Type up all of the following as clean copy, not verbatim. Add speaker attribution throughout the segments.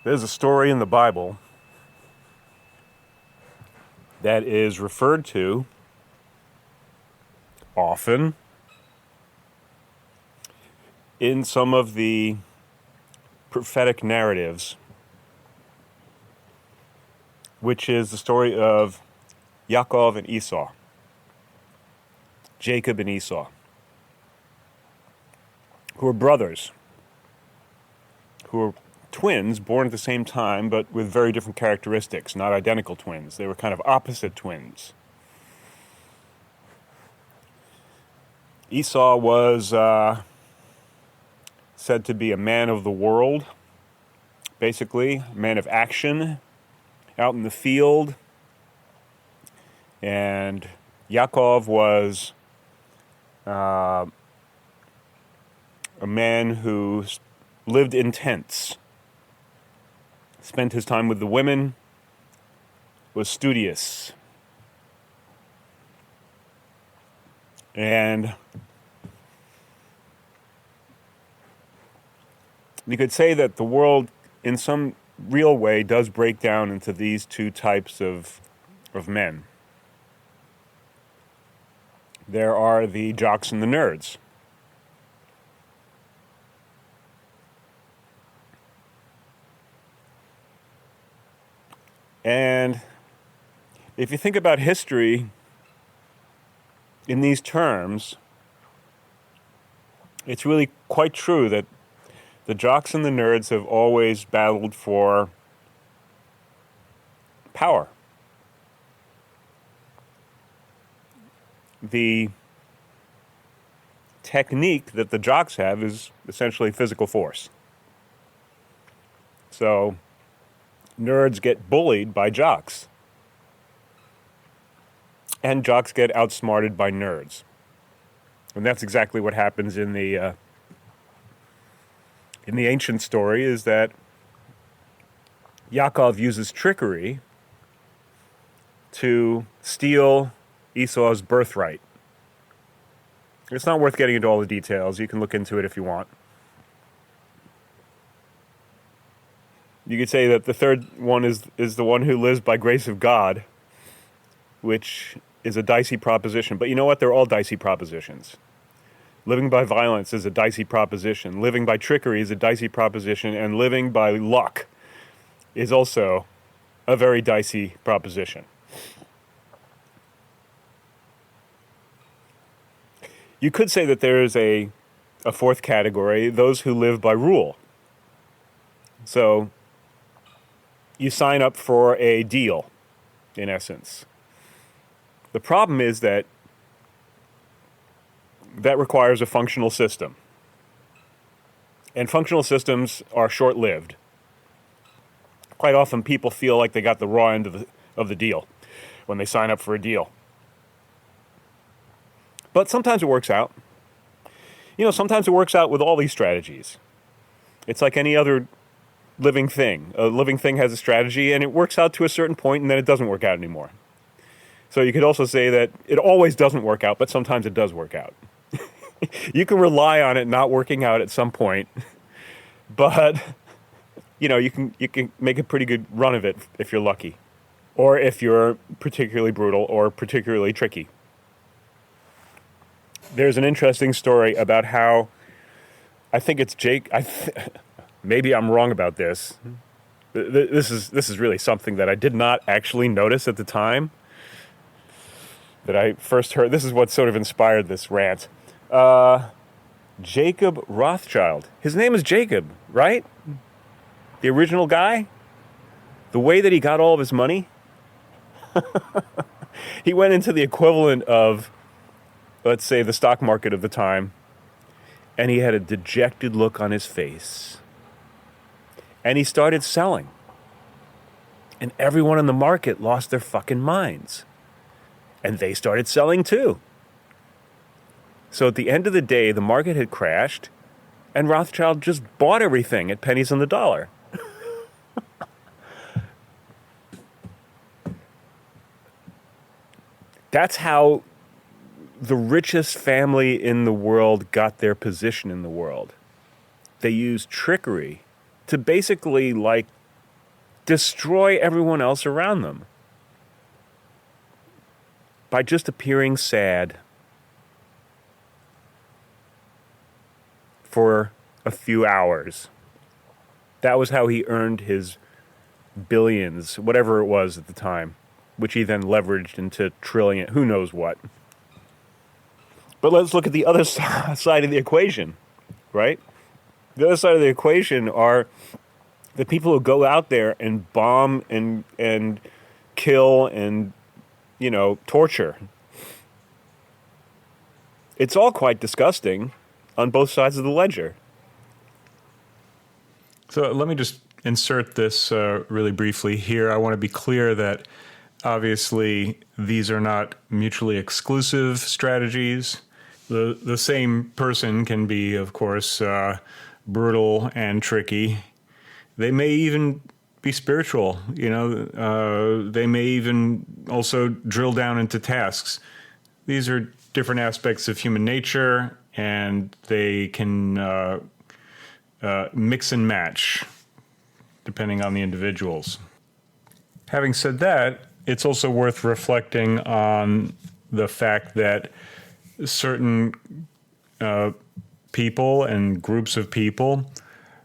Speaker 1: There's a story in the Bible that is referred to often in some of the prophetic narratives, which is the story of Yaakov and Esau, Jacob and Esau, who are brothers, who are twins born at the same time but with very different characteristics, not identical twins. They were kind of opposite twins. Esau was said to be a man of the world, basically, a man of action, out in the field. And Yaakov was a man who lived in tents, spent his time with the women, was studious. And you could say that the world, in some real way, does break down into these two types of men. There are the jocks and the nerds. And if you think about history in these terms, it's really quite true that the jocks and the nerds have always battled for power. The technique that the jocks have is essentially physical force. So nerds get bullied by jocks, and jocks get outsmarted by nerds. And that's exactly what happens in the ancient story, is that Yaakov uses trickery to steal Esau's birthright. It's not worth getting into all the details. You can look into it if you want. You could say that the third one is the one who lives by grace of God, which is a dicey proposition. But you know what? They're all dicey propositions. Living by violence is a dicey proposition. Living by trickery is a dicey proposition. And living by luck is also a very dicey proposition. You could say that there is a fourth category, those who live by rule. So you sign up for a deal, in essence. The problem is that requires a functional system. And functional systems are short-lived. Quite often people feel like they got the raw end of the deal when they sign up for a deal. But sometimes it works out. You know, sometimes it works out with all these strategies. It's like any other living thing. A living thing has a strategy, and it works out to a certain point, and then it doesn't work out anymore. So you could also say that it always doesn't work out, but sometimes it does work out. You can rely on it not working out at some point, but you know, you can make a pretty good run of it if you're lucky, or if you're particularly brutal or particularly tricky. There's an interesting story about how, I think it's Jake. Maybe I'm wrong about this. This is really something that I did not actually notice at the time that I first heard. This is what sort of inspired this rant. Jacob Rothschild. His name is Jacob, right? The original guy? The way that he got all of his money? He went into the equivalent of, let's say, the stock market of the time, and he had a dejected look on his face. And he started selling. And everyone in the market lost their fucking minds. And they started selling too. So at the end of the day, the market had crashed, and Rothschild just bought everything at pennies on the dollar. That's how the richest family in the world got their position in the world. They used trickery to basically, like, destroy everyone else around them by just appearing sad for a few hours. That was how he earned his billions, whatever it was at the time, which he then leveraged into trillion, who knows what. But let's look at the other side of the equation, right? The other side of the equation are the people who go out there and bomb and kill and, torture. It's all quite disgusting on both sides of the ledger.
Speaker 2: So let me just insert this really briefly here. I want to be clear that obviously these are not mutually exclusive strategies. The same person can be, of course, brutal and tricky. They may even be spiritual, they may even also drill down into tasks. These are different aspects of human nature, and they can mix and match depending on the individuals. Having said that, it's also worth reflecting on the fact that certain people and groups of people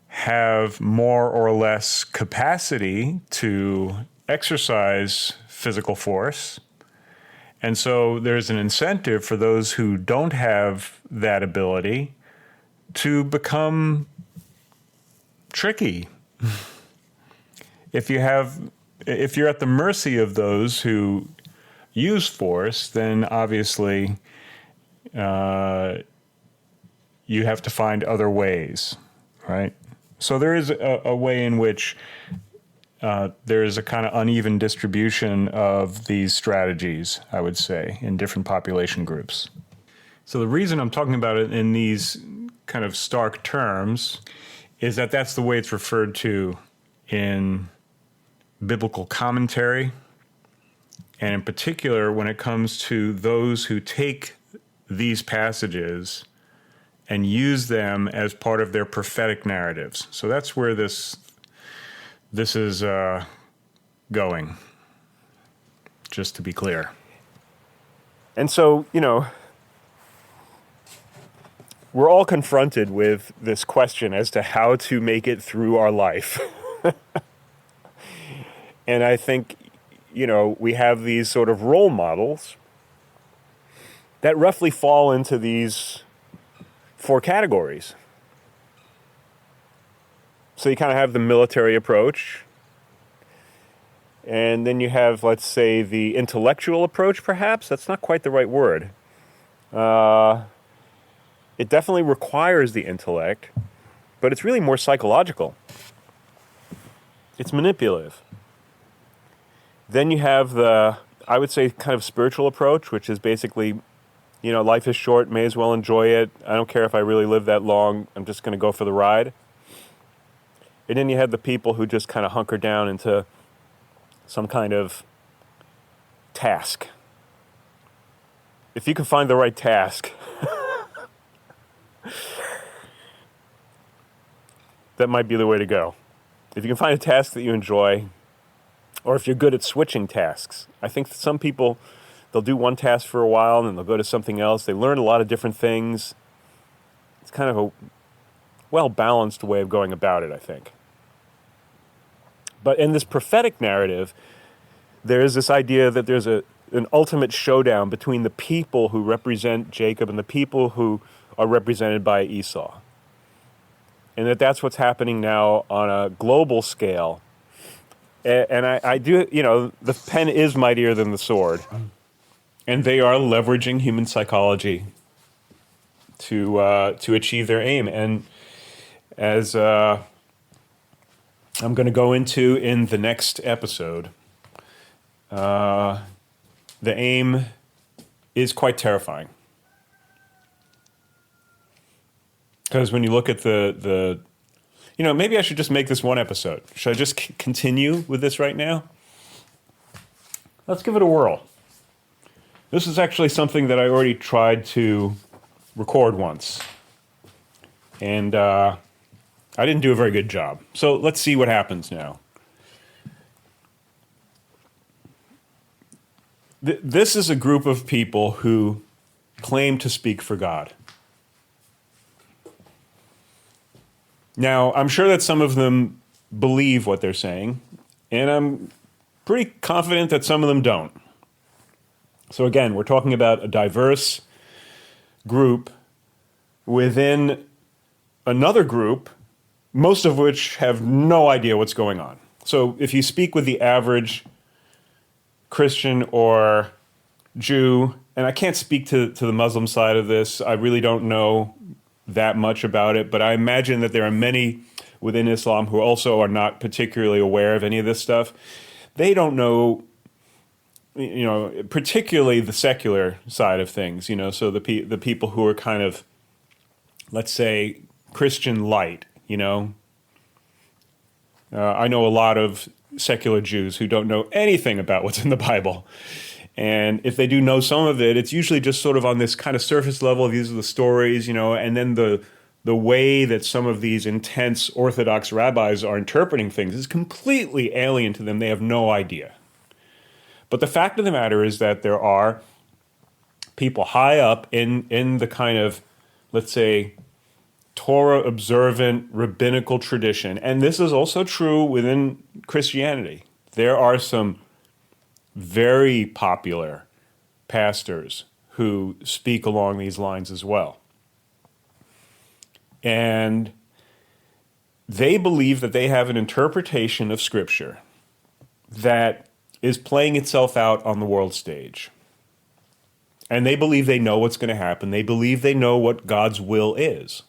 Speaker 2: have more or less capacity to exercise physical force. And so there's an incentive for those who don't have that ability to become tricky. If you're at the mercy of those who use force, then obviously you have to find other ways, right? So there is a way in which there is a kind of uneven distribution of these strategies, I would say, in different population groups. So the reason I'm talking about it in these kind of stark terms is that that's the way it's referred to in biblical commentary, and in particular when it comes to those who take these passages and use them as part of their prophetic narratives. So that's where this is going, just to be clear.
Speaker 1: And so, we're all confronted with this question as to how to make it through our life. And I think, we have these sort of role models that roughly fall into these 4 categories. So you kind of have the military approach, and then you have, let's say, the intellectual approach, perhaps. That's not quite the right word. It definitely requires the intellect, but it's really more psychological. It's manipulative. Then you have the, I would say, kind of spiritual approach, which is basically, life is short, may as well enjoy it. I don't care if I really live that long. I'm just going to go for the ride. And then you have the people who just kind of hunker down into some kind of task. If you can find the right task, that might be the way to go. If you can find a task that you enjoy, or if you're good at switching tasks. I think some people, they'll do one task for a while and then they'll go to something else. They learn a lot of different things. It's kind of a well-balanced way of going about it, I think. But in this prophetic narrative, there is this idea that there's an ultimate showdown between the people who represent Jacob and the people who are represented by Esau. And that's what's happening now on a global scale. And I do, the pen is mightier than the sword. And they are leveraging human psychology to achieve their aim. And as I'm going to go into in the next episode, the aim is quite terrifying. Because when you look at the maybe I should just make this one episode. Should I just continue with this right now? Let's give it a whirl. This is actually something that I already tried to record once. And I didn't do a very good job. So let's see what happens now. This is a group of people who claim to speak for God. Now, I'm sure that some of them believe what they're saying, and I'm pretty confident that some of them don't. So again, we're talking about a diverse group within another group, most of which have no idea what's going on. So if you speak with the average Christian or Jew, and I can't speak to the Muslim side of this, I really don't know that much about it, but I imagine that there are many within Islam who also are not particularly aware of any of this stuff. They don't know, particularly the secular side of things, so the people who are kind of, let's say, Christian light, I know a lot of secular Jews who don't know anything about what's in the Bible. And if they do know some of it, it's usually just sort of on this kind of surface level. These are the stories, and then the way that some of these intense Orthodox rabbis are interpreting things is completely alien to them. They have no idea. But the fact of the matter is that there are people high up in the kind of, let's say, Torah-observant rabbinical tradition, and this is also true within Christianity. There are some very popular pastors who speak along these lines as well. And they believe that they have an interpretation of Scripture that is playing itself out on the world stage. And they believe they know what's going to happen. They believe they know what God's will is.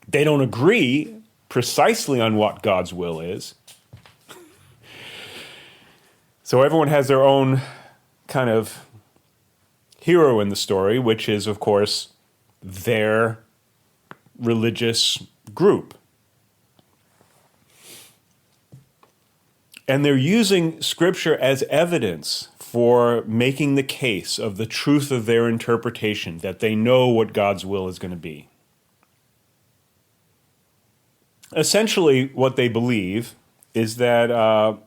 Speaker 1: They don't agree precisely on what God's will is. So everyone has their own kind of hero in the story, which is, of course, their religious group. And they're using Scripture as evidence for making the case of the truth of their interpretation, that they know what God's will is going to be. Essentially, what they believe is that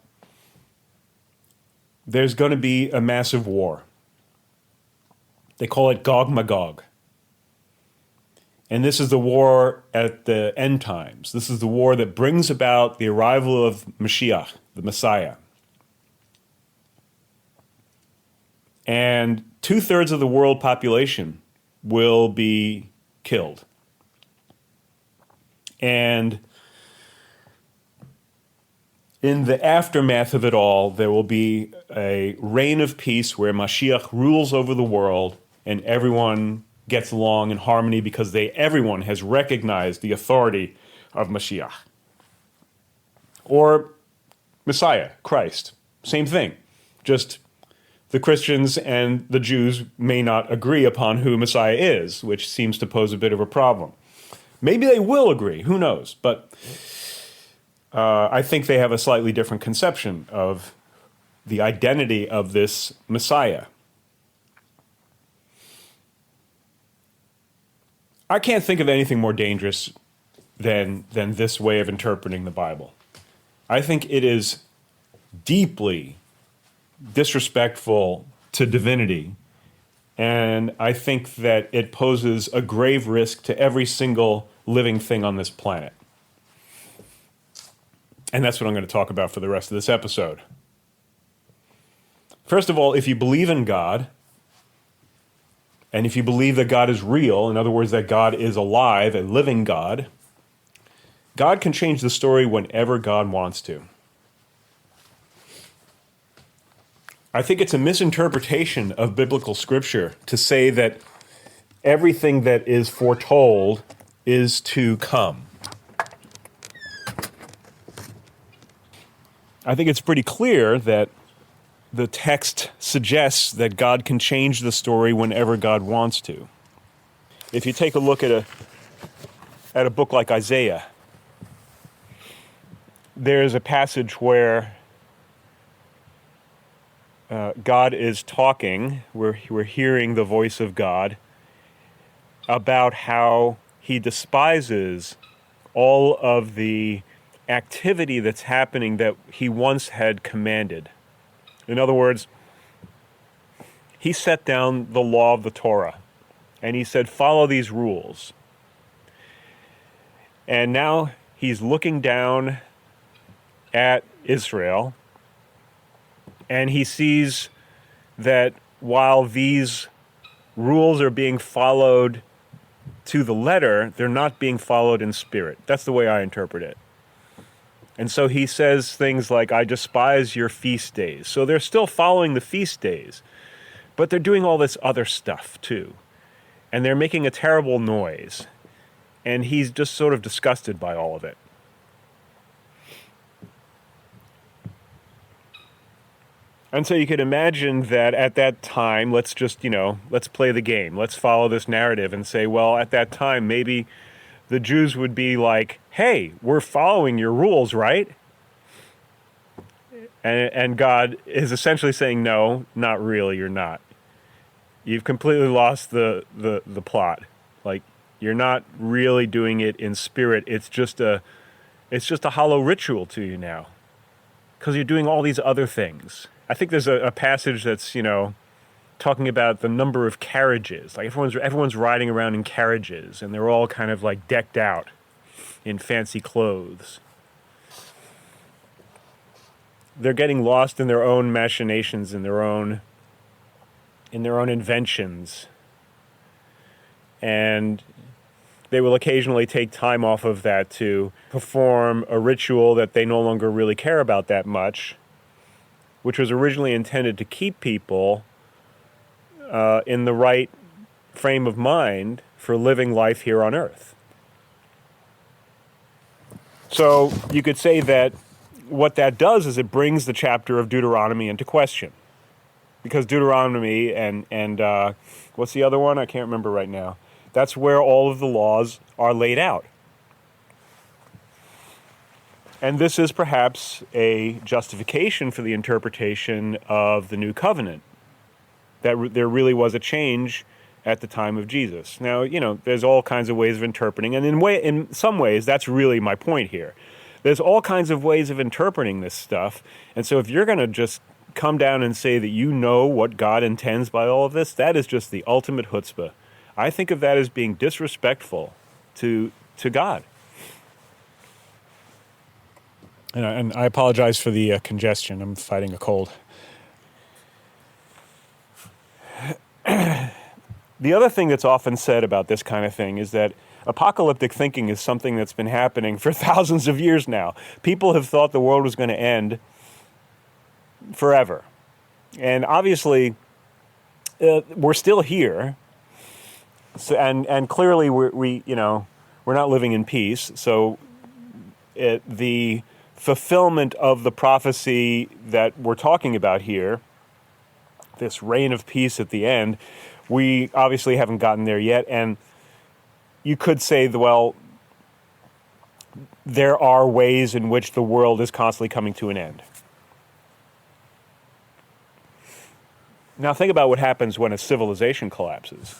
Speaker 1: there's going to be a massive war. They call it Gog Magog. And this is the war at the end times. This is the war that brings about the arrival of Mashiach, the Messiah. And 2/3 of the world population will be killed. And in the aftermath of it all, there will be a reign of peace where Mashiach rules over the world and everyone gets along in harmony because everyone has recognized the authority of Mashiach. Or Messiah, Christ, same thing. Just the Christians and the Jews may not agree upon who Messiah is, which seems to pose a bit of a problem. Maybe they will agree, who knows? But I think they have a slightly different conception of the identity of this Messiah. I can't think of anything more dangerous than this way of interpreting the Bible. I think it is deeply disrespectful to divinity, and I think that it poses a grave risk to every single living thing on this planet. And that's what I'm going to talk about for the rest of this episode. First of all, if you believe in God, and if you believe that God is real, in other words, that God is alive, a living God, God can change the story whenever God wants to. I think it's a misinterpretation of biblical scripture to say that everything that is foretold is to come. I think it's pretty clear that the text suggests that God can change the story whenever God wants to. If you take a look at a book like Isaiah, there's a passage where God is talking, we're hearing the voice of God, about how he despises all of the activity that's happening that he once had commanded. In other words, he set down the law of the Torah. And he said, follow these rules. And now he's looking down at Israel, and he sees that while these rules are being followed to the letter, they're not being followed in spirit. That's the way I interpret it. And so he says things like, I despise your feast days. So they're still following the feast days, but they're doing all this other stuff too. And they're making a terrible noise. And he's just sort of disgusted by all of it. And so you could imagine that at that time, let's just, let's play the game. Let's follow this narrative and say, well, at that time, maybe the Jews would be like, hey, we're following your rules, right? And God is essentially saying, no, not really, you're not. You've completely lost the plot. Like, you're not really doing it in spirit. It's just a hollow ritual to you now, because you're doing all these other things. I think there's a passage that's, talking about the number of carriages. Like everyone's riding around in carriages, and they're all kind of like decked out in fancy clothes. They're getting lost in their own machinations, in their own inventions. And they will occasionally take time off of that to perform a ritual that they no longer really care about that much, which was originally intended to keep people in the right frame of mind for living life here on earth. So you could say that what that does is it brings the chapter of Deuteronomy into question. Because Deuteronomy and what's the other one? I can't remember right now. That's where all of the laws are laid out. And this is perhaps a justification for the interpretation of the New Covenant, that there really was a change at the time of Jesus. Now, there's all kinds of ways of interpreting, and in some ways, that's really my point here. There's all kinds of ways of interpreting this stuff, and so if you're going to just come down and say that you know what God intends by all of this, that is just the ultimate chutzpah. I think of that as being disrespectful to God. And I apologize for the congestion. I'm fighting a cold. The other thing that's often said about this kind of thing is that apocalyptic thinking is something that's been happening for thousands of years now. People have thought the world was going to end forever. And obviously, we're still here. So, and clearly we're not living in peace. So the fulfillment of the prophecy that we're talking about here, this reign of peace at the end, we obviously haven't gotten there yet. And you could say, well, there are ways in which the world is constantly coming to an end. Now think about what happens when a civilization collapses,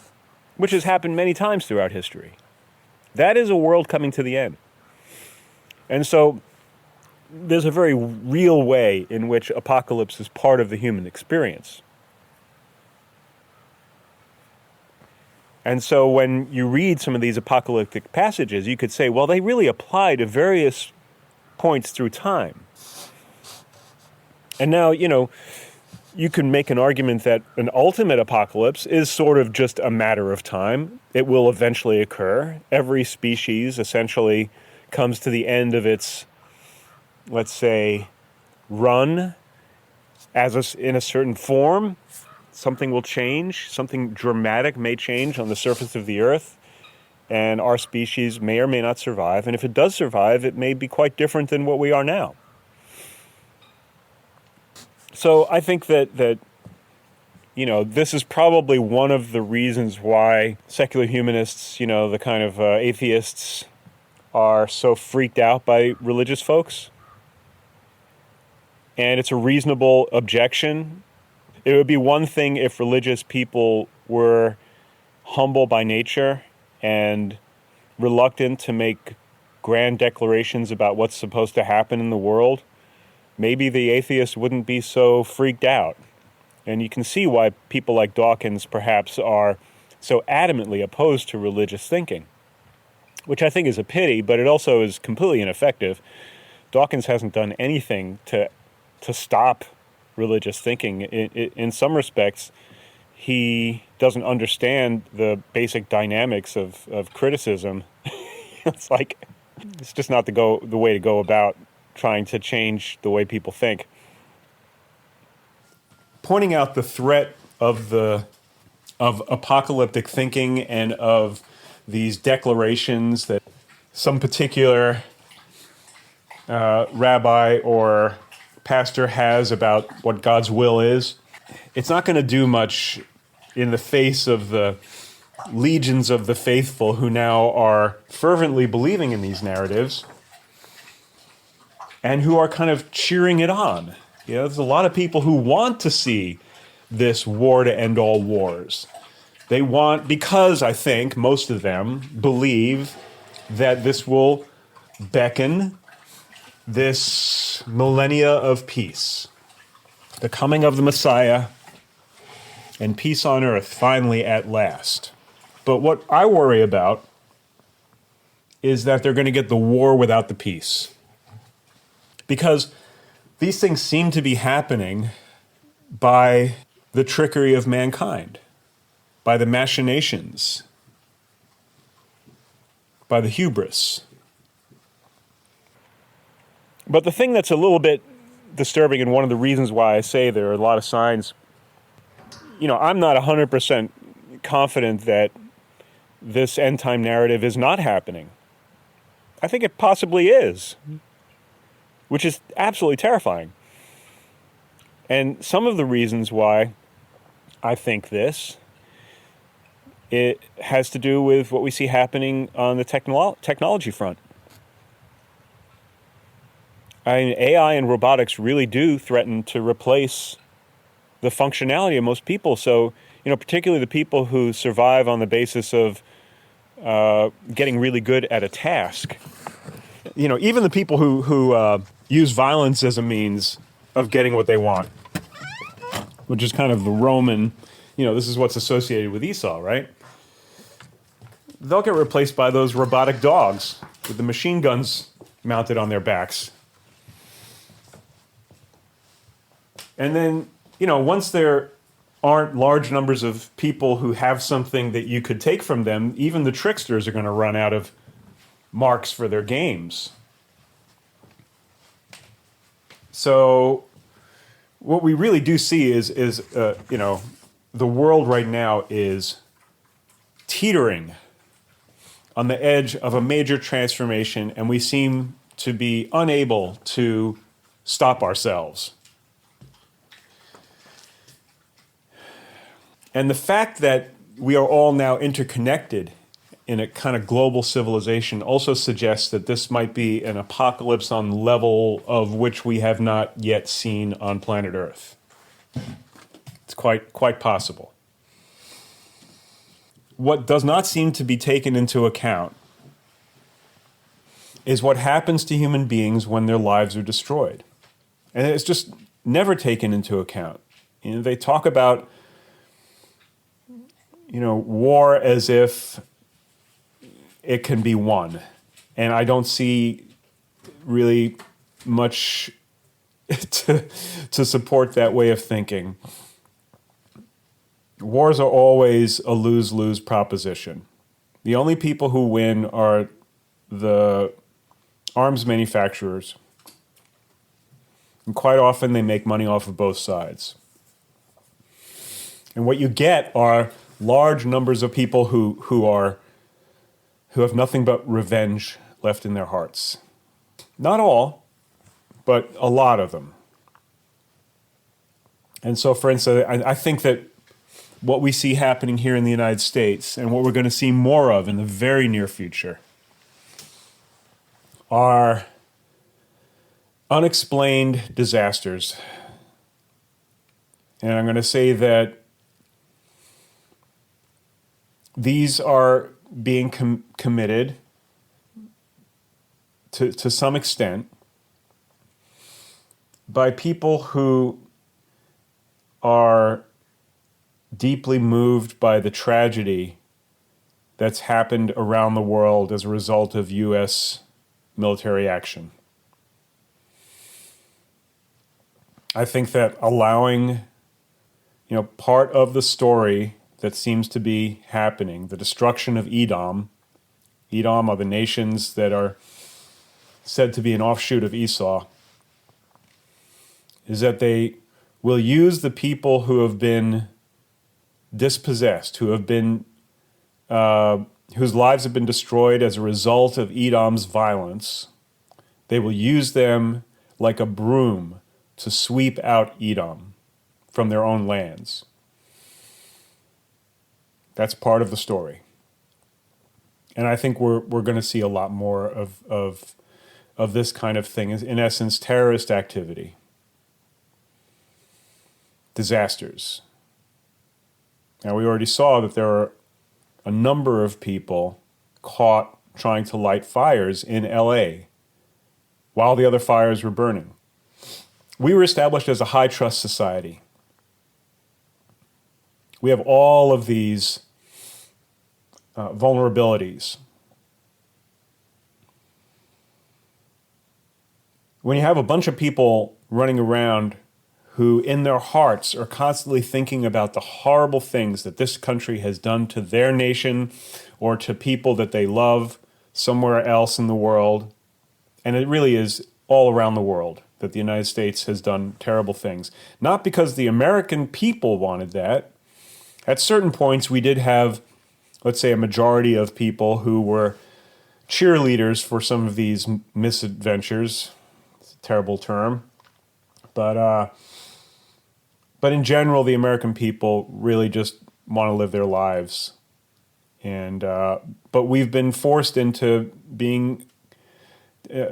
Speaker 1: which has happened many times throughout history. That is a world coming to the end. And so there's a very real way in which apocalypse is part of the human experience. And so when you read some of these apocalyptic passages, you could say, well, they really apply to various points through time. And now, you can make an argument that an ultimate apocalypse is sort of just a matter of time. It will eventually occur. Every species essentially comes to the end of its, let's say, run in a certain form. Something will change. Something dramatic may change on the surface of the earth, and our species may or may not survive. And if it does survive, it may be quite different than what we are now. So I think that this is probably one of the reasons why secular humanists, the kind of atheists, are so freaked out by religious folks. And it's a reasonable objection. It would be one thing if religious people were humble by nature and reluctant to make grand declarations about what's supposed to happen in the world. Maybe the atheist wouldn't be so freaked out. And you can see why people like Dawkins perhaps are so adamantly opposed to religious thinking, which I think is a pity, but it also is completely ineffective. Dawkins hasn't done anything to stop religious thinking. In some respects, he doesn't understand the basic dynamics of criticism. It's like it's just not the way to go about trying to change the way people think. Pointing out the threat of apocalyptic thinking and of these declarations that some particular rabbi or pastor has about what God's will is, it's not going to do much in the face of the legions of the faithful who now are fervently believing in these narratives and who are kind of cheering it on. You know, there's a lot of people who want to see this war to end all wars. They want, because I think most of them believe that this will beckon this millennia of peace, the coming of the Messiah, and peace on earth finally at last. But what I worry about is that they're going to get the war without the peace. Because these things seem to be happening by the trickery of mankind, by the machinations, by the hubris. But the thing that's a little bit disturbing, and one of the reasons why I say there are a lot of signs, you know, I'm not 100% confident that this end time narrative is not happening. I think it possibly is, which is absolutely terrifying. And some of the reasons why I think this, it has to do with what we see happening on the technology front. I mean, AI and robotics really do threaten to replace the functionality of most people. So, you know, particularly the people who survive on the basis of getting really good at a task. You know, even the people who use violence as a means of getting what they want, which is kind of the Roman, you know, this is what's associated with Esau, right? They'll get replaced by those robotic dogs with the machine guns mounted on their backs. And then, you know, once there aren't large numbers of people who have something that you could take from them, even the tricksters are going to run out of marks for their games. So what we really do see is you know, the world right now is teetering on the edge of a major transformation, and we seem to be unable to stop ourselves. And the fact that we are all now interconnected in a kind of global civilization also suggests that this might be an apocalypse on the level of which we have not yet seen on planet Earth. It's quite possible. What does not seem to be taken into account is what happens to human beings when their lives are destroyed. And it's just never taken into account. You know, they talk about, you know, war as if it can be won. And I don't see really much to support that way of thinking. Wars are always a lose-lose proposition. The only people who win are the arms manufacturers. And quite often they make money off of both sides. And what you get are large numbers of people who have nothing but revenge left in their hearts. Not all, but a lot of them. And so, for instance, I think that what we see happening here in the United States and what we're going to see more of in the very near future are unexplained disasters. And I'm going to say that these are being committed to some extent by people who
Speaker 2: are deeply moved by the tragedy that's happened around the world as a result of U.S. military action. I think that allowing, part of the story that seems to be happening, the destruction of Edom. Edom are the nations that are said to be an offshoot of Esau, is that they will use the people who have been dispossessed, who have been, whose lives have been destroyed as a result of Edom's violence. They will use them like a broom to sweep out Edom from their own lands. That's part of the story. And I think we're going to see a lot more of this kind of thing, in essence, terrorist activity, disasters. Now, we already saw that there are a number of people caught trying to light fires in LA while the other fires were burning. We were established as a high-trust society. We have all of these vulnerabilities. When you have a bunch of people running around who in their hearts are constantly thinking about the horrible things that this country has done to their nation or to people that they love somewhere else in the world, and it really is all around the world that the United States has done terrible things. Not because the American people wanted that. At certain points, we did have, let's say, a majority of people who were cheerleaders for some of these misadventures. It's a terrible term. But in general, the American people really just want to live their lives. And but we've been forced into being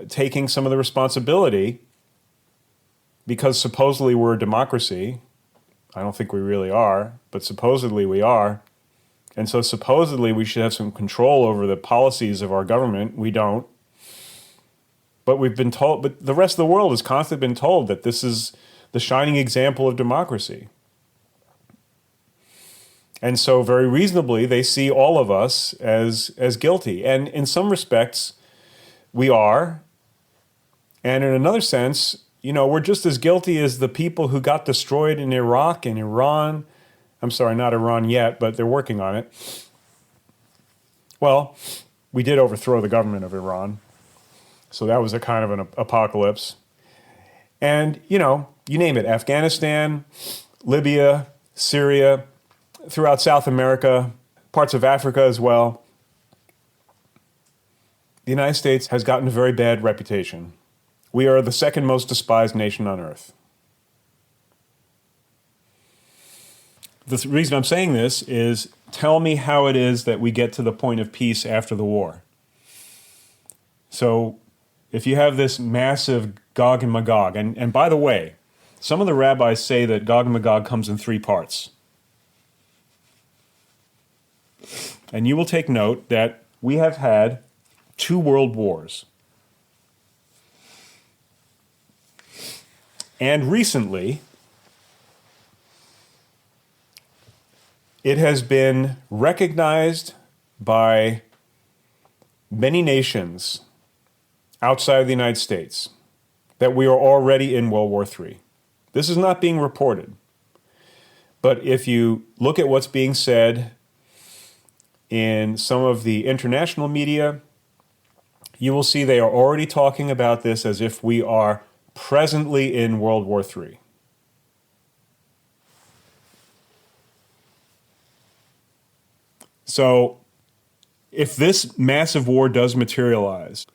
Speaker 2: taking some of the responsibility because supposedly we're a democracy. I don't think we really are, but supposedly we are. And so supposedly we should have some control over the policies of our government. We don't. But we've been told, but the rest of the world has constantly been told that this is the shining example of democracy. And so very reasonably, they see all of us as guilty. And in some respects, we are. And in another sense, we're just as guilty as the people who got destroyed in Iraq and Iran. I'm sorry, not Iran yet, but they're working on it. Well, we did overthrow the government of Iran. So that was a kind of an apocalypse. And, you name it, Afghanistan, Libya, Syria, throughout South America, parts of Africa as well. The United States has gotten a very bad reputation. We are the second most despised nation on earth. The reason I'm saying this is, tell me how it is that we get to the point of peace after the war. So if you have this massive Gog and Magog, and by the way, some of the rabbis say that Gog and Magog comes in 3 parts. And you will take note that we have had 2 world wars. And recently, it has been recognized by many nations outside of the United States that we are already in World War III. This is not being reported. But if you look at what's being said in some of the international media, you will see they are already talking about this as if we are presently in World War III. So, if this massive war does materialize,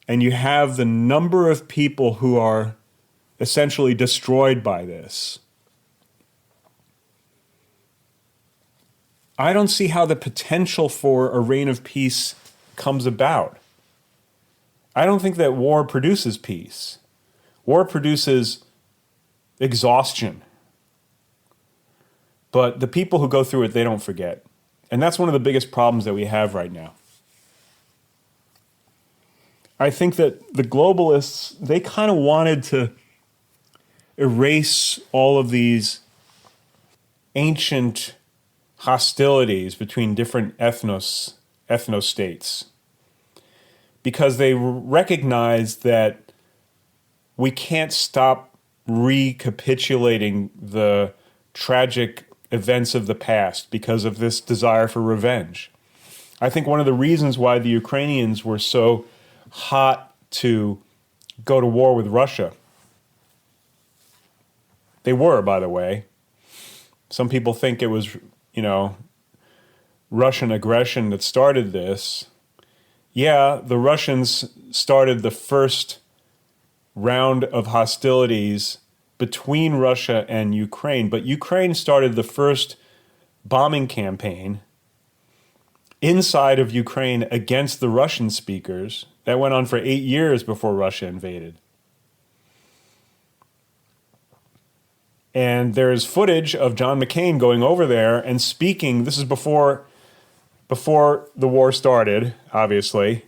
Speaker 2: and you have the number of people who are essentially destroyed by this, I don't see how the potential for a reign of peace comes about. I don't think that war produces peace. War produces exhaustion. But the people who go through it, they don't forget. And that's one of the biggest problems that we have right now. I think that the globalists, they kind of wanted to
Speaker 1: erase all of these ancient hostilities between different ethnostates, because they recognize that we can't stop recapitulating the tragic events of the past because of this desire for revenge. I think one of the reasons why the Ukrainians were so hot to go to war with Russia, they were, by the way. Some people think it was, Russian aggression that started this. Yeah, the Russians started the first round of hostilities between Russia and Ukraine, but Ukraine started the first bombing campaign inside of Ukraine against the Russian speakers. That went on for 8 years before Russia invaded. And there's footage of John McCain going over there and speaking. This is before the war started, obviously,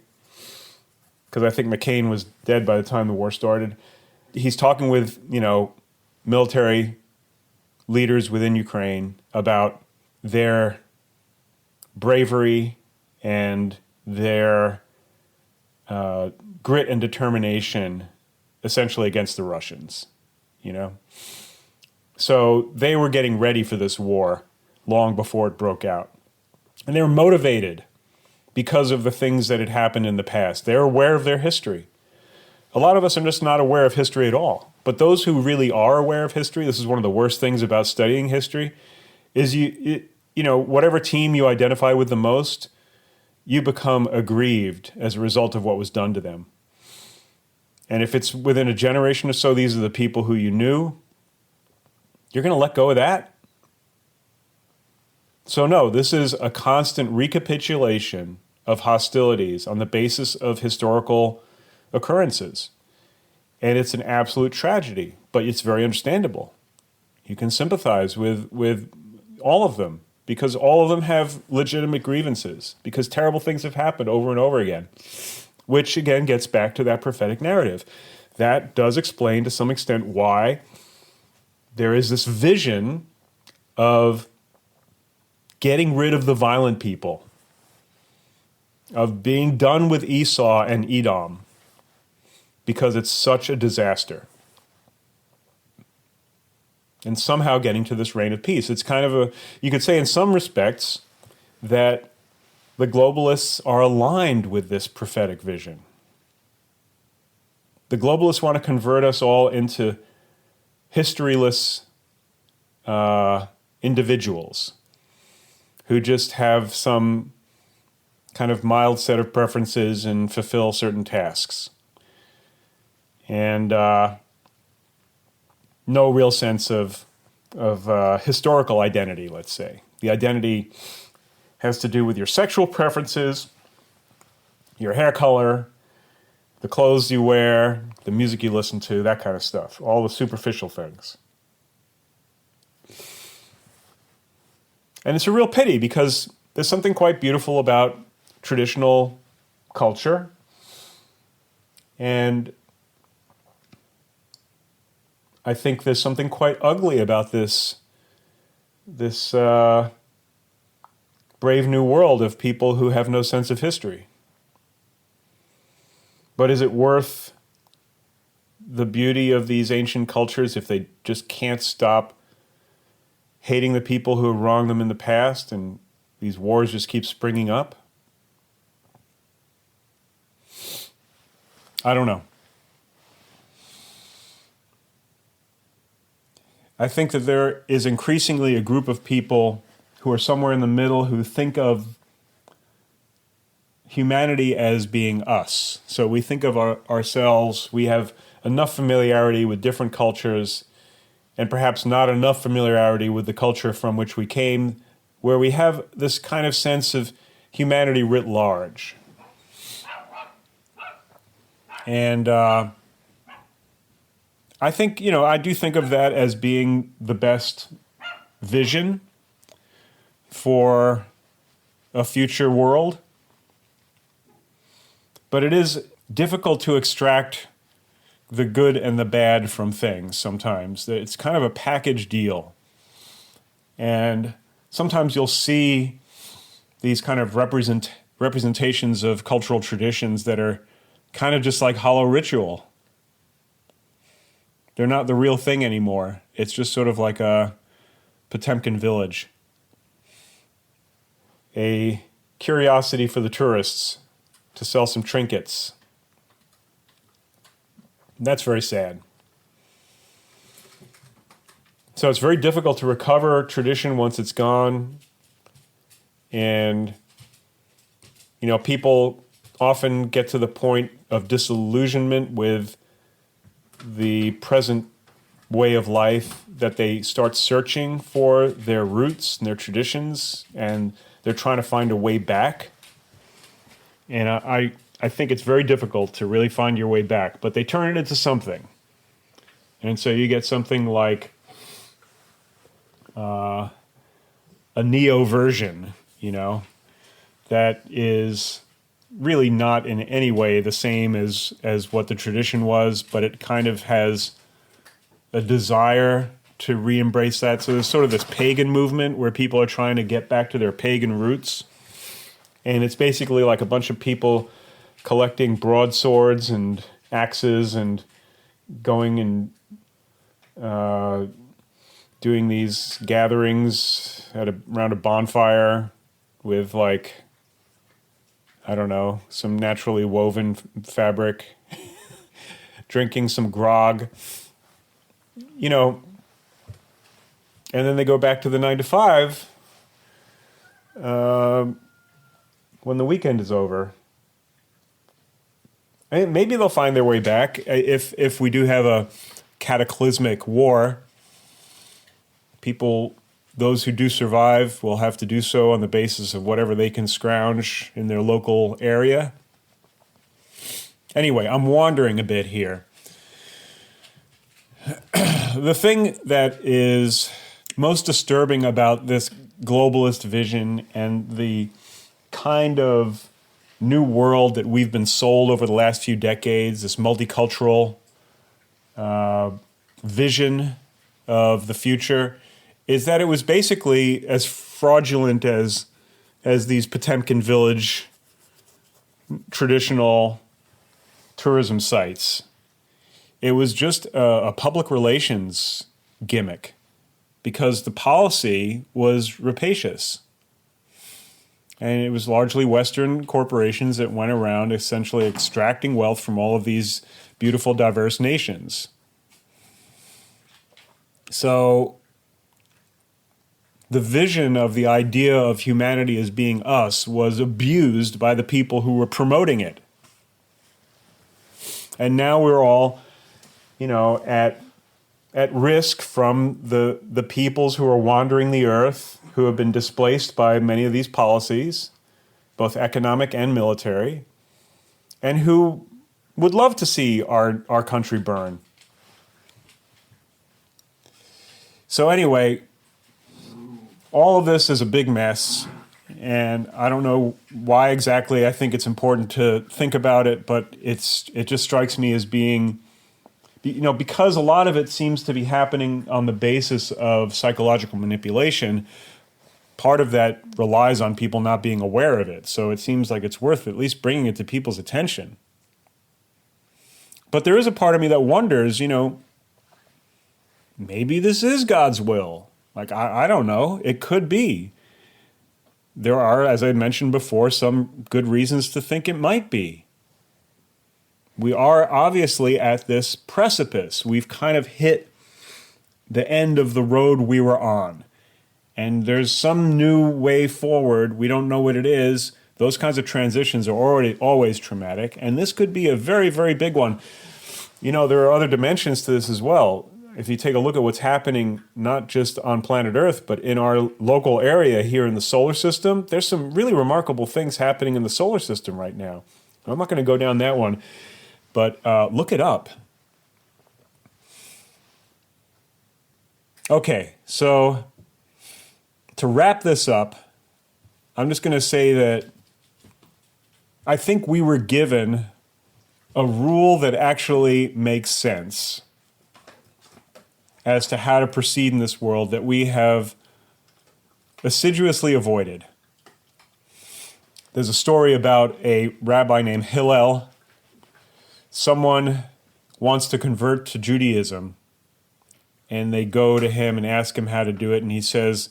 Speaker 1: because I think McCain was dead by the time the war started. He's talking with, military leaders within Ukraine about their bravery and their grit and determination, essentially against the Russians, So they were getting ready for this war long before it broke out. And they were motivated because of the things that had happened in the past. They're aware of their history. A lot of us are just not aware of history at all. But those who really are aware of history, this is one of the worst things about studying history, is whatever team you identify with the most, you become aggrieved as a result of what was done to them. And if it's within a generation or so, these are the people who you knew, you're going to let go of that? So no, this is a constant recapitulation of hostilities on the basis of historical occurrences. And it's an absolute tragedy, but it's very understandable. You can sympathize with all of them because all of them have legitimate grievances, because terrible things have happened over and over again, which again gets back to that prophetic narrative. That does explain to some extent why there is this vision of getting rid of the violent people, of being done with Esau and Edom, because it's such a disaster. And somehow getting to this reign of peace. It's kind of you could say in some respects that the globalists are aligned with this prophetic vision. The globalists want to convert us all into historyless individuals who just have some kind of mild set of preferences and fulfill certain tasks. And no real sense of historical identity, let's say. The identity has to do with your sexual preferences, your hair color, the clothes you wear, the music you listen to, that kind of stuff, all the superficial things. And it's a real pity because there's something quite beautiful about traditional culture. And I think there's something quite ugly about this brave new world of people who have no sense of history. But is it worth the beauty of these ancient cultures if they just can't stop hating the people who have wronged them in the past and these wars just keep springing up? I don't know. I think that there is increasingly a group of people who are somewhere in the middle who think of humanity as being us. So we think of ourselves, we have enough familiarity with different cultures and perhaps not enough familiarity with the culture from which we came, where we have this kind of sense of humanity writ large. And I think, I do think of that as being the best vision for a future world. But it is difficult to extract
Speaker 2: the good and the bad from things sometimes. It's kind of a package deal. And sometimes you'll see these kind of representations of cultural traditions that are kind of just like hollow ritual. They're not the real thing anymore. It's just sort of like a Potemkin village. A curiosity for the tourists to sell some trinkets. That's very sad. So it's very difficult to recover tradition once it's gone. And, people often get to the point of disillusionment with the present way of life that they start searching for their roots and their traditions, and they're trying to find a way back. And I think it's very difficult to really find your way back, but they turn it into something. And so you get something like a neo version, that is really not in any way the same as what the tradition was, but it kind of has a desire to re-embrace that. So there's sort of this pagan movement where people are trying to get back to their pagan roots. And it's basically like a bunch of people collecting broadswords and axes and going and doing these gatherings around a bonfire with, like, I don't know, some naturally woven fabric, drinking some grog, and then they go back to the 9 to 5 when the weekend is over. Maybe they'll find their way back if we do have a cataclysmic war. Those who do survive will have to do so on the basis of whatever they can scrounge in their local area. Anyway, I'm wandering a bit here. The thing that is most disturbing about this globalist vision and the kind of new world that we've been sold over the last few decades, this multicultural vision of the future, is that it was basically as fraudulent as these Potemkin village traditional tourism sites. It was just a public relations gimmick because the policy was rapacious. And it was largely Western corporations that went around essentially extracting wealth from all of these beautiful, diverse nations. So the vision of the idea of humanity as being us was abused by the people who were promoting it. And now we're all, at risk from the peoples who are wandering the earth, who have been displaced by many of these policies, both economic and military, and who would love to see our country burn. So anyway, all of this is a big mess, and I don't know why exactly I think it's important to think about it, but it just strikes me as being, because a lot of it seems to be happening on the basis of psychological manipulation. Part of that relies on people not being aware of it, so it seems like it's worth at least bringing it to people's attention. But there is a part of me that wonders, maybe this is God's will. Like, I don't know. It could be. There are, as I mentioned before, some good reasons to think it might be. We are obviously at this precipice. We've kind of hit the end of the road we were on. And there's some new way forward. We don't know what it is. Those kinds of transitions are always traumatic. And this could be a very, very big one. There are other dimensions to this as well. If you take a look at what's happening, not just on planet Earth, but in our local area here in the solar system, there's some really remarkable things happening in the solar system right now. I'm not going to go down that one, but look it up. Okay, so to wrap this up, I'm just going to say that I think we were given a rule that actually makes sense as to how to proceed in this world that we have assiduously avoided. There's a story about a rabbi named Hillel. Someone wants to convert to Judaism, and they go to him and ask him how to do it, and he says,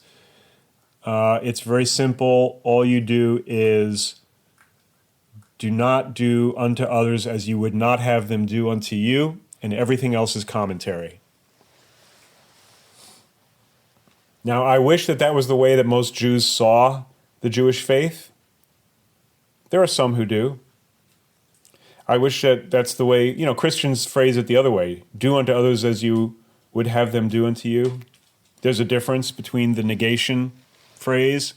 Speaker 2: it's very simple. All you do is do not do unto others as you would not have them do unto you, and everything else is commentary. Now, I wish that that was the way that most Jews saw the Jewish faith. There are some who do. I wish that that's the way, Christians phrase it the other way. Do unto others as you would have them do unto you. There's a difference between the negation phrase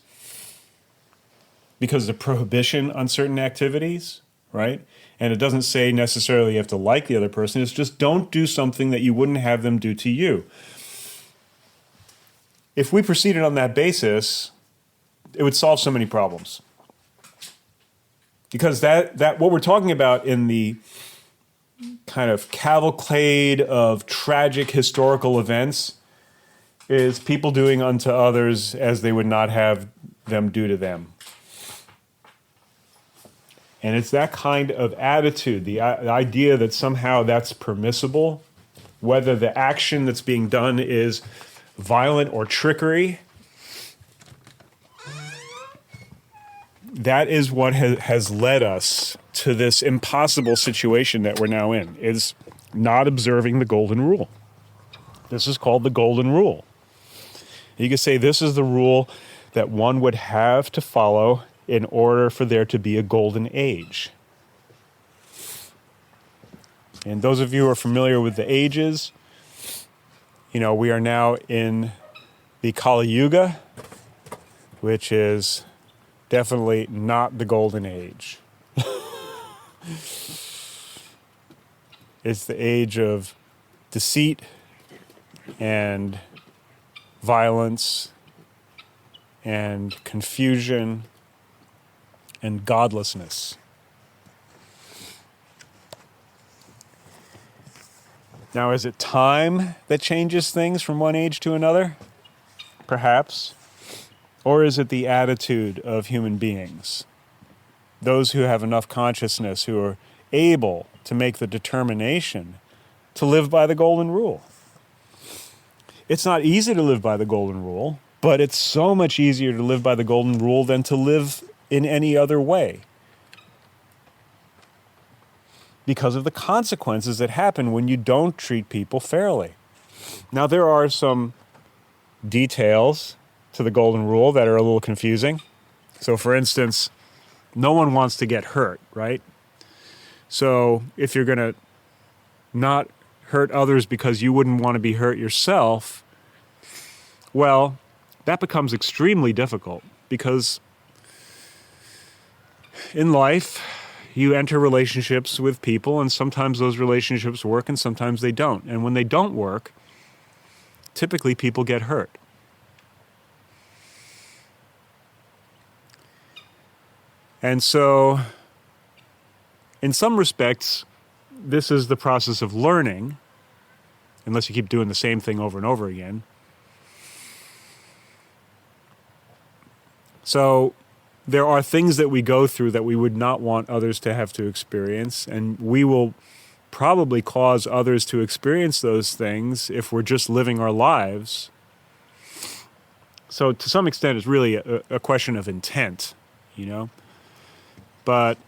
Speaker 2: because of the prohibition on certain activities, right? And it doesn't say necessarily you have to like the other person. It's just don't do something that you wouldn't have them do to you. If we proceeded on that basis, it would solve so many problems. Because that what we're talking about in the kind of cavalcade of tragic historical events is people doing unto others as they would not have them do to them. And it's that kind of attitude, the idea that somehow that's permissible, whether the action that's being done is violent or trickery. That is what has led us to this impossible situation that we're now in, is not observing the golden rule. This is called the golden rule. You could say this is the rule that one would have to follow in order for there to be a golden age. And those of you who are familiar with the ages, we are now in the Kali Yuga, which is definitely not the golden age. It's the age of deceit and violence and confusion and godlessness. Now, is it time that changes things from one age to another? Perhaps. Or is it the attitude of human beings? Those who have enough consciousness, who are able to make the determination to live by the golden rule. It's not easy to live by the golden rule, but it's so much easier to live by the golden rule than to live in any other way, because of the consequences that happen when you don't treat people fairly. Now, there are some details to the golden rule that are a little confusing. So, for instance, no one wants to get hurt, right? So, if you're going to not hurt others because you wouldn't want to be hurt yourself, well, that becomes extremely difficult because in life, you enter relationships with people, and sometimes those relationships work and sometimes they don't. And when they don't work, typically people get hurt. And so, in some respects, this is the process of learning, unless you keep doing the same thing over and over again. So, there are things that we go through that we would not want others to have to experience, and we will probably cause others to experience those things if we're just living our lives. So to some extent, it's really a question of intent, But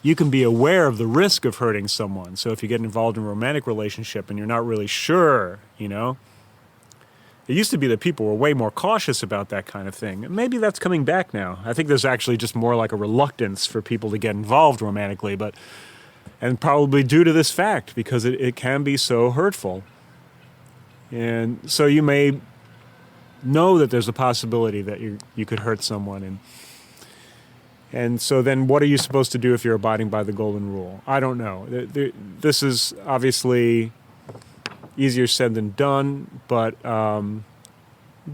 Speaker 2: you can be aware of the risk of hurting someone. So if you get involved in a romantic relationship and you're not really sure, It used to be that people were way more cautious about that kind of thing. Maybe that's coming back now. I think there's actually just more like a reluctance for people to get involved romantically, and probably due to this fact, because it can be so hurtful. And so you may know that there's a possibility that you could hurt someone. And so then what are you supposed to do if you're abiding by the golden rule? I don't know. This is obviously easier said than done, but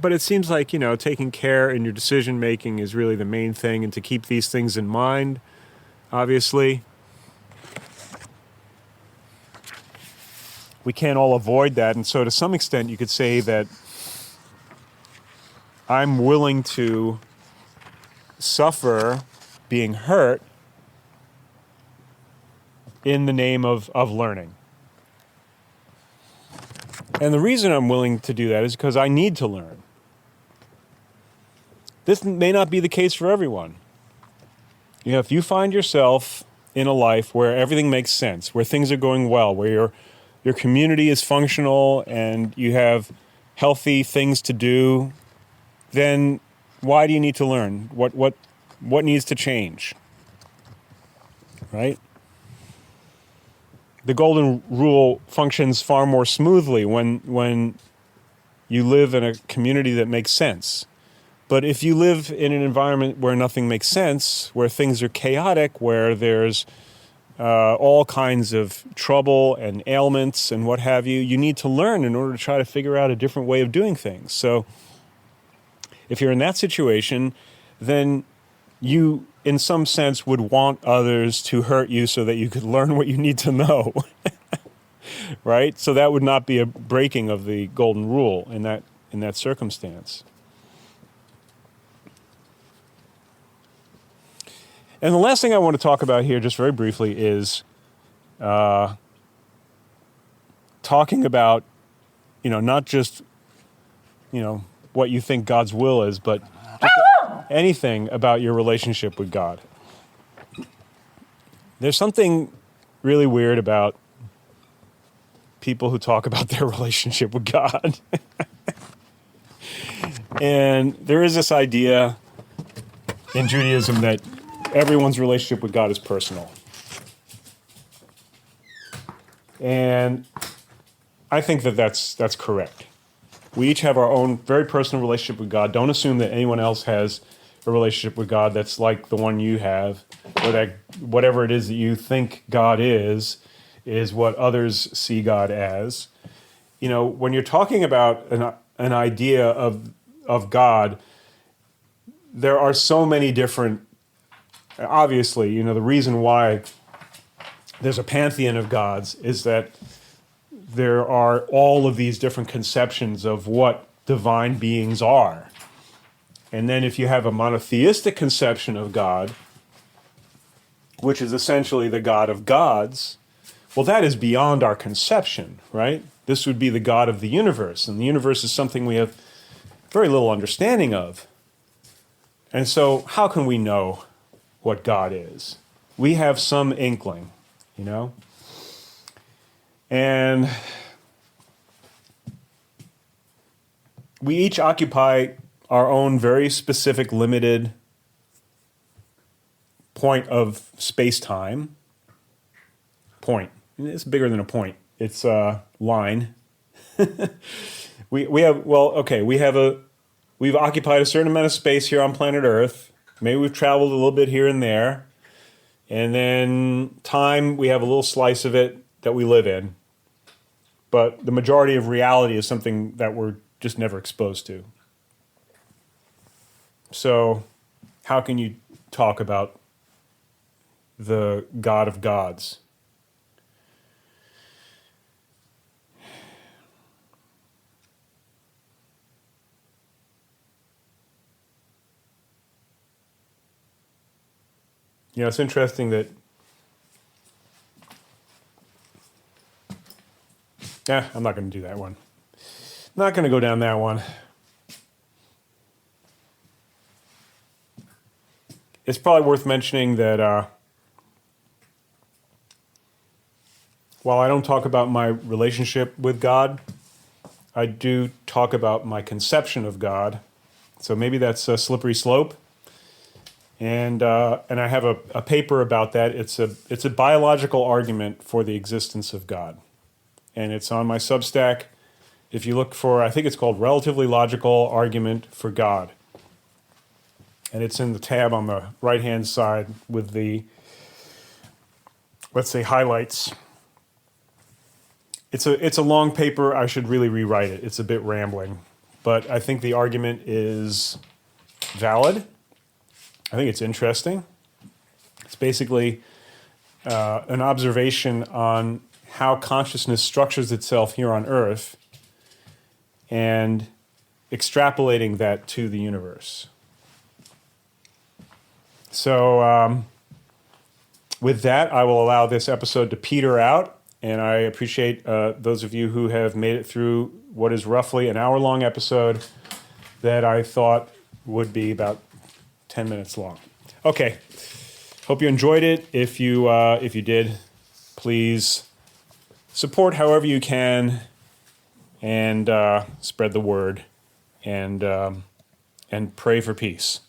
Speaker 2: it seems like, taking care in your decision making is really the main thing, and to keep these things in mind, obviously.
Speaker 1: we can't all avoid that. And so to some extent, you could say that I'm willing to suffer being hurt in the name of learning. And the reason I'm willing to do that is because I need to learn. This may not be the case for everyone. You know, if you find yourself in a life where everything makes sense, where things are going well, where your community is functional and you have healthy things to do, then why do you need to learn? What needs to change? Right? The golden rule functions far more smoothly when you live in a community that makes sense. But if you live in an environment where nothing makes sense, where things are chaotic, where there's all kinds of trouble and ailments and what have you, you need to learn in order to try to figure out a different way of doing things. So if you're in that situation, then you, in some sense, would want others to hurt you so that you could learn what you need to know, right? So that would not be a breaking of the golden rule in that circumstance. And the last thing I want to talk about here, just very briefly, is talking about, not just, what you think God's will is, but just anything about your relationship with God. There's something really weird about people who talk about their relationship with God. And there is this idea in Judaism that everyone's relationship with God is personal. And I think that that's correct. We each have our own very personal relationship with God. Don't assume that anyone else has a relationship with God that's like the one you have, or that whatever it is that you think God is what others see God as. When you're talking about an idea of God, there are so many different. Obviously, the reason why there's a pantheon of gods is that there are all of these different conceptions of what divine beings are. And then if you have a monotheistic conception of God, which is essentially the God of gods, well, that is beyond our conception, right? This would be the God of the universe, and the universe is something we have very little understanding of. And so how can we know what God is? We have some inkling, and we each occupy our own very specific, limited point of space-time. Point. It's bigger than a point. It's a line. We've occupied a certain amount of space here on planet Earth. Maybe we've traveled a little bit here and there. And then time, we have a little slice of it that we live in. But the majority of reality is something that we're just never exposed to. So how can you talk about the God of gods? It's interesting that I'm not going to do that one. Not going to go down that one. It's probably worth mentioning that while I don't talk about my relationship with God, I do talk about my conception of God. So maybe that's a slippery slope. And I have a paper about that. It's a biological argument for the existence of God. And it's on my Substack. If you look for, I think it's called Relatively Logical Argument for God. And it's in the tab on the right-hand side with the, let's say, highlights. It's a long paper. I should really rewrite it. It's a bit rambling. But I think the argument is valid. I think it's interesting. It's basically an observation on how consciousness structures itself here on Earth and extrapolating that to the universe. So with that, I will allow this episode to peter out, and I appreciate those of you who have made it through what is roughly an hour-long episode that I thought would be about 10 minutes long. Okay, hope you enjoyed it. If you did, please support however you can, and spread the word, and pray for peace.